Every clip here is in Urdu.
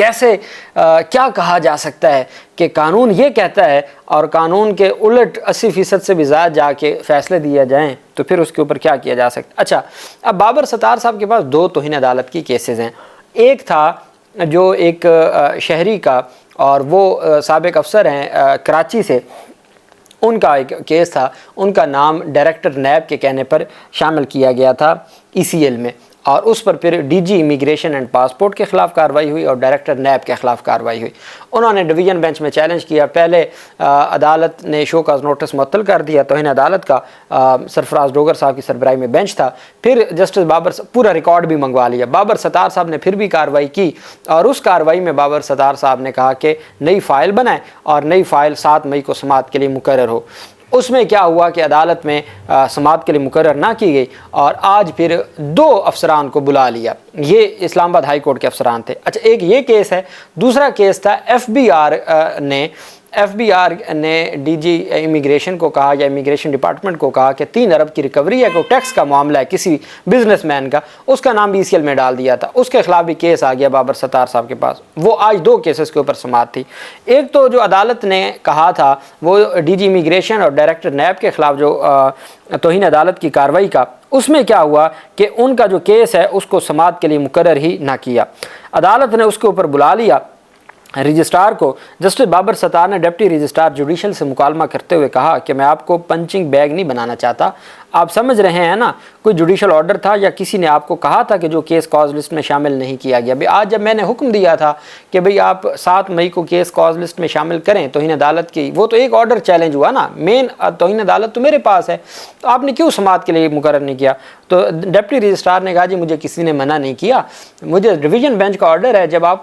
کیسے کیا کہا جا سکتا ہے کہ قانون یہ کہتا ہے اور قانون کے الٹ 80% سے بھی زیادہ جا کے فیصلے دیا جائیں تو پھر اس کے اوپر کیا کیا جا سکتا. اچھا، اب بابر ستار صاحب کے پاس 2 توہین عدالت کی کیسز ہیں. ایک تھا جو ایک شہری کا، اور وہ سابق افسر ہیں کراچی سے، ان کا ایک کیس تھا. ان کا نام ڈائریکٹر نیب کے کہنے پر شامل کیا گیا تھا ECL میں، اور اس پر پھر DG امیگریشن اینڈ پاسپورٹ کے خلاف کارروائی ہوئی اور ڈائریکٹر نیب کے خلاف کارروائی ہوئی. انہوں نے ڈویژن بینچ میں چیلنج کیا. پہلے عدالت نے شو کاز نوٹس معطل کر دیا توہین عدالت کا، سرفراز ڈوگر صاحب کی سربراہی میں بینچ تھا. پھر جسٹس بابر پورا ریکارڈ بھی منگوا لیا. بابر ستار صاحب نے پھر بھی کارروائی کی، اور اس کارروائی میں بابر ستار صاحب نے کہا کہ نئی فائل بنائیں اور نئی فائل 7 مئی کو سماعت کے لیے مقرر ہو. اس میں کیا ہوا کہ عدالت میں سماعت کے لیے مقرر نہ کی گئی، اور آج پھر 2 افسران کو بلا لیا. یہ اسلام آباد ہائی کورٹ کے افسران تھے. اچھا، ایک یہ کیس ہے. دوسرا کیس تھا ایف بی آر نے DG امیگریشن کو کہا، یا امیگریشن ڈپارٹمنٹ کو کہا کہ 3 ارب کی ریکوری ہے، کوئی ٹیکس کا معاملہ ہے کسی بزنس مین کا، اس کا نام بھی ECL میں ڈال دیا تھا. اس کے خلاف بھی کیس آ گیا بابر ستار صاحب کے پاس. وہ آج 2 کیسز کے اوپر سماعت تھی. ایک تو جو عدالت نے کہا تھا وہ DG امیگریشن اور ڈائریکٹر نیب کے خلاف جو توہین عدالت کی کارروائی کا، اس میں کیا ہوا کہ ان کا جو کیس ہے اس کو سماعت کے لیے مقرر ہی نہ کیا. عدالت نے اس کے اوپر بلا لیا رجسٹرار کو. جسٹس بابر ستار نے ڈپٹی رجسٹرار جوڈیشل سے مکالمہ کرتے ہوئے کہا کہ میں آپ کو پنچنگ بیگ نہیں بنانا چاہتا. آپ سمجھ رہے ہیں نا، کوئی جوڈیشل آرڈر تھا یا کسی نے آپ کو کہا تھا کہ جو کیس کاز لسٹ میں شامل نہیں کیا گیا. آج جب میں نے حکم دیا تھا کہ بھئی آپ 7 مئی کو کیس کاز لسٹ میں شامل کریں توہین عدالت کی، وہ تو ایک آرڈر چیلنج ہوا نا، مین توہین عدالت تو میرے پاس ہے، تو آپ نے کیوں سماعت کے لیے مقرر نہیں کیا؟ تو ڈپٹی رجسٹرار نے کہا جی مجھے کسی نے منع نہیں کیا، مجھے ڈویژن بینچ کا آرڈر ہے. جب آپ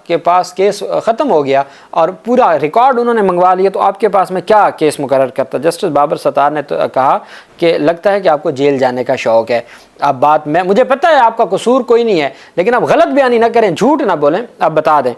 کے پاس کیس ختم ہو گیا اور پورا ریکارڈ انہوں نے منگوا لیا تو آپ کے پاس میں کیا کیس مقرر کرتا. جسٹس بابر ستار نے تو کہا کہ لگتا ہے کہ آپ کو جیل جانے کا شوق ہے. اب بات مجھے پتہ ہے آپ کا قصور کوئی نہیں ہے، لیکن آپ غلط بیانی نہ کریں، جھوٹ نہ بولیں، آپ بتا دیں.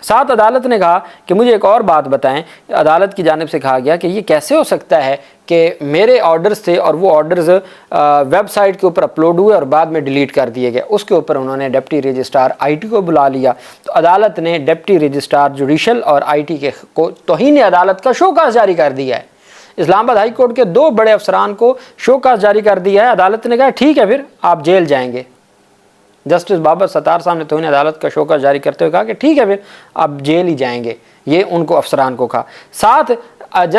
ساتھ عدالت نے کہا کہ مجھے ایک اور بات بتائیں. عدالت کی جانب سے کہا گیا کہ یہ کیسے ہو سکتا ہے کہ میرے آرڈرز تھے اور وہ آرڈرز ویب سائٹ کے اوپر اپلوڈ ہوئے اور بعد میں ڈیلیٹ کر دیے گئے. اس کے اوپر انہوں نے ڈپٹی رجسٹرار IT کو بلا لیا. تو عدالت نے ڈپٹی رجسٹرار جوڈیشل اور IT کے کو توہین عدالت کا شوکاز جاری کر دیا ہے. اسلام آباد ہائی کورٹ کے 2 بڑے افسران کو شوکاز جاری کر دیا ہے. عدالت نے کہا ٹھیک ہے پھر آپ جیل جائیں گے. جسٹس بابر ستار صاحب نے توہین عدالت کا شوکاز جاری کرتے ہوئے کہا کہ ٹھیک ہے پھر آپ جیل ہی جائیں گے. یہ ان کو افسران کو کہا. ساتھ آج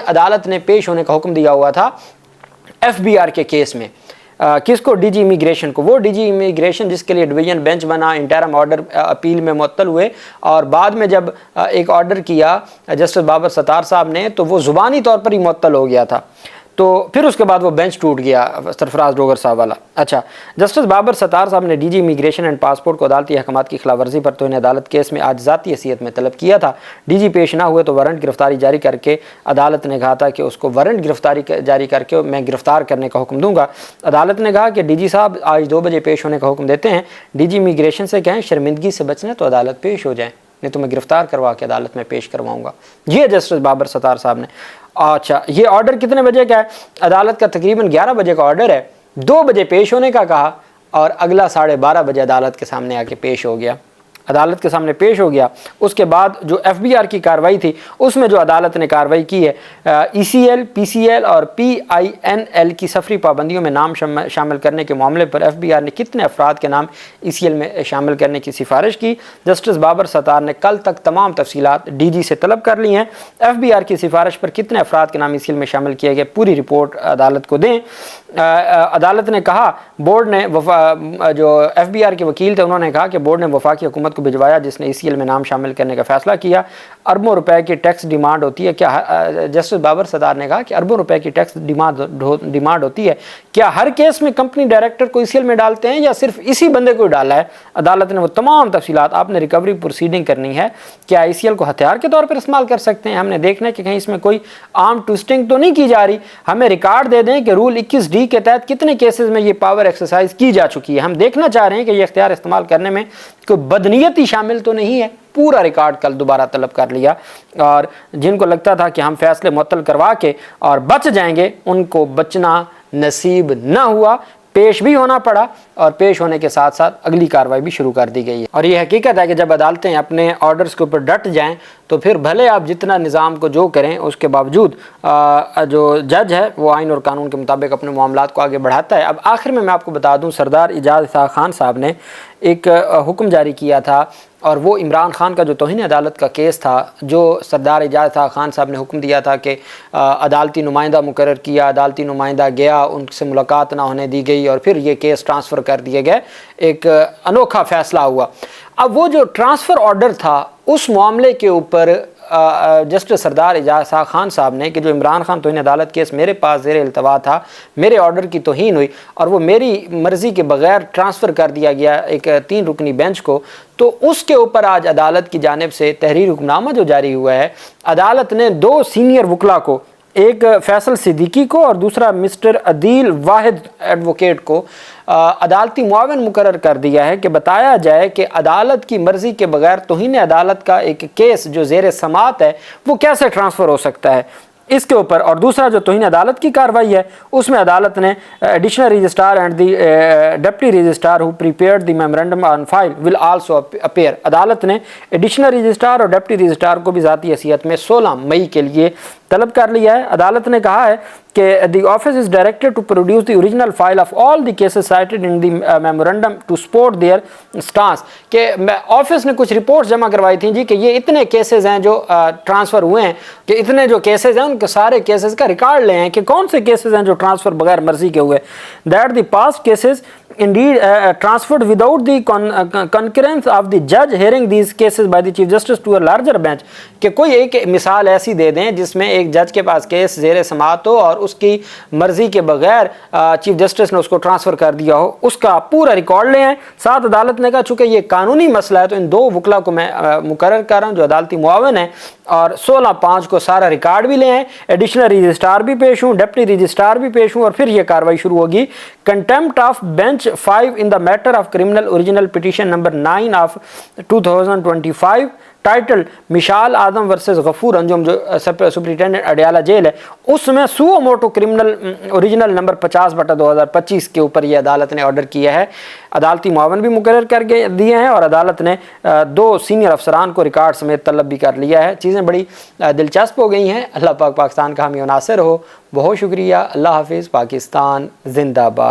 عدالت نے پیش ہونے کا حکم دیا ہوا تھا FBR کے کیس میں. کس کو؟ DG امیگریشن کو. وہ DG امیگریشن جس کے لیے ڈویژن بینچ بنا، انٹرم آرڈر اپیل میں معطل ہوئے، اور بعد میں جب ایک آرڈر کیا جسٹس بابر ستار صاحب نے تو وہ زبانی طور پر ہی معطل ہو گیا تھا. تو پھر اس کے بعد وہ بینچ ٹوٹ گیا سرفراز ڈوگر صاحب والا. اچھا، جسٹس بابر ستار صاحب نے DG امیگریشن اینڈ پاسپورٹ کو عدالتی احکامات کی خلاف ورزی پر توہین عدالت کیس میں آج ذاتی حیثیت میں طلب کیا تھا. DG پیش نہ ہوئے تو وارنٹ گرفتاری جاری کر کے عدالت نے کہا تھا کہ اس کو وارنٹ گرفتاری جاری کر کے میں گرفتار کرنے کا حکم دوں گا. عدالت نے کہا کہ DG صاحب آج 2 بجے پیش ہونے کا حکم دیتے ہیں. DG امیگریشن سے کہیں شرمندگی سے بچنا تو عدالت پیش ہو جائیں، نہیں تو میں گرفتار کروا کے عدالت میں پیش کرواؤں گا. یہ جسٹس بابر ستار صاحب نے. اچھا، یہ آرڈر کتنے بجے کا ہے؟ عدالت کا تقریباً 11 بجے کا آرڈر ہے. 2 بجے پیش ہونے کا کہا اور اگلا 12:30 بجے عدالت کے سامنے آ کے پیش ہو گیا. عدالت کے سامنے پیش ہو گیا. اس کے بعد جو FBR کی کارروائی تھی اس میں جو عدالت نے کارروائی کی ہے ECL, PCL اور PINL کی سفری پابندیوں میں نام شامل کرنے کے معاملے پر FBR نے کتنے افراد کے نام ECL میں شامل کرنے کی سفارش کی. جسٹس بابر ستار نے کل تک تمام تفصیلات DG سے طلب کر لی ہیں. FBR کی سفارش پر کتنے افراد کے نام ECL میں شامل کیے گئے پوری رپورٹ عدالت کو دیں. عدالت نے کہا بورڈ نے جو FBR کے وکیل تھے انہوں نے کہا کہ بورڈ نے وفاقی حکومت کو بھجوایا جس نے ECL میں نام شامل کرنے کا فیصلہ کیا. اربوں روپے کی ٹیکس ڈیمانڈ ہوتی ہے کیا؟ جسٹس بابر ستار نے کہا کہ اربوں روپے کی ٹیکس ڈیمانڈ ہوتی ہے. کیا ہر کیس میں کمپنی ڈائریکٹر کو ECL میں ڈالتے ہیں یا صرف اسی بندے کو ڈالا ہے؟ عدالت نے وہ تمام تفصیلات، آپ نے ریکوری پروسیڈنگ کرنی ہے. کیا ECL کو ہتھیار کے طور پر استعمال کر سکتے ہیں؟ ہم نے دیکھنا ہے کہ کہیں اس میں کوئی عام ٹوسٹنگ تو نہیں کی جا رہی. ہمیں ریکارڈ دے دیں کہ رول 21D کے تحت کتنے کیسز میں یہ پاور ایکسرسائز کی جا چکی ہے. ہم دیکھنا چاہ رہے ہیں کہ یہ اختیار استعمال کرنے میں کوئی بدنیتی شامل تو نہیں ہے. پورا ریکارڈ کل دوبارہ طلب کر لیا، اور جن کو لگتا تھا کہ ہم فیصلے معطل کروا کے اور بچ جائیں گے ان کو بچنا نصیب نہ ہوا. پیش بھی ہونا پڑا اور پیش ہونے کے ساتھ ساتھ اگلی کارروائی بھی شروع کر دی گئی ہے۔ اور یہ حقیقت ہے کہ جب عدالتیں اپنے آرڈرز کے اوپر ڈٹ جائیں تو پھر بھلے آپ جتنا نظام کو جو کریں اس کے باوجود جو جج ہے وہ آئین اور قانون کے مطابق اپنے معاملات کو آگے بڑھاتا ہے۔ اب آخر میں آپ کو بتا دوں، سردار اعجاز اسحاق خان صاحب نے ایک حکم جاری کیا تھا، اور وہ عمران خان کا جو توہین عدالت کا کیس تھا، جو سردار اعجاز اسحاق خان صاحب نے حکم دیا تھا کہ عدالتی نمائندہ مقرر کیا، عدالتی نمائندہ گیا، ان سے ملاقات نہ ہونے دی گئی اور پھر یہ کیس ٹرانسفر کر دیے گئے، ایک انوکھا فیصلہ ہوا۔ اب وہ جو ٹرانسفر آرڈر تھا اس معاملے کے اوپر جسٹس سردار اعجاز اسحاق خان صاحب نے کہ جو عمران خان توہین عدالت کیس میرے پاس زیر التوا تھا، میرے آرڈر کی توہین ہوئی اور وہ میری مرضی کے بغیر ٹرانسفر کر دیا گیا ایک 3 رکنی بینچ کو، تو اس کے اوپر آج عدالت کی جانب سے تحریر حکم نامہ جو جاری ہوا ہے، عدالت نے 2 سینئر وکلاء کو، ایک فیصل صدیقی کو اور دوسرا مسٹر عدیل واحد ایڈوکیٹ کو عدالتی معاون مقرر کر دیا ہے کہ بتایا جائے کہ عدالت کی مرضی کے بغیر توہین عدالت کا ایک کیس جو زیر سماعت ہے وہ کیسے ٹرانسفر ہو سکتا ہے اس کے اوپر۔ اور دوسرا جو توہین عدالت کی کارروائی ہے اس میں عدالت نے additional registrar and the deputy registrar who prepared the memorandum on file will also appear. عدالت نے ایڈیشنل رجسٹرار اور ڈپٹی رجسٹرار کو بھی ذاتی حیثیت میں 16 مئی کے لیے طلب کر لیا ہے۔ عدالت نے کہا ہے کہ the office is directed to produce the original file of all the cases cited in the memorandum to support their stance, کہ آفس نے کچھ رپورٹس جمع کروائی تھیں جی کہ یہ اتنے کیسز ہیں جو ٹرانسفر ہوئے ہیں، کہ اتنے جو کیسز ہیں ان کے سارے کیسز کا ریکارڈ لے ہیں کہ کون سے کیسز ہیں جو ٹرانسفر بغیر مرضی کے ہوئے، that the past cases indeed transferred without the concurrence of the judge hearing these cases by the chief justice to a larger bench، کہ کوئی ایک مثال ایسی دے دیں جس میں ایک جج کے پاس کیس زیر سماعت ہو اور اس کی مرضی کے بغیر چیف جسٹس نے اس کو ٹرانسفر کر دیا ہو، اس کا پورا ریکارڈ لے آئیں۔ ساتھ عدالت نے کہا چونکہ یہ قانونی مسئلہ ہے تو ان 2 وکلا کو میں مقرر کر رہا ہوں جو عدالتی معاون ہیں، اور 16/5 کو سارا ریکارڈ بھی لے آئیں، ایڈیشنل رجسٹرار بھی پیش ہوں، ڈپٹی رجسٹرار بھی پیش ہوں، اور پھر یہ کارروائی شروع ہوگی۔ Contempt of bench 5 in the matter of criminal original petition number 9 of 2025 title Mashal Azam versus Ghafoor Anjum جو سپرنٹینڈنٹ اڈیالہ جیل ہے، اس میں suo motu criminal original number 50/2025 کے اوپر یہ عدالت نے آرڈر کیا ہے۔ عدالتی معاون بھی مقرر کر کے دیے ہیں اور عدالت نے 2 سینئر افسران کو ریکارڈ سمیت طلب بھی کر لیا ہے۔ چیزیں بڑی دلچسپ ہو گئی ہیں۔ اللہ پاک پاکستان کا حامی و ناصر ہو۔ بہت شکریہ۔ اللہ حافظ۔ پاکستان زندہ باد۔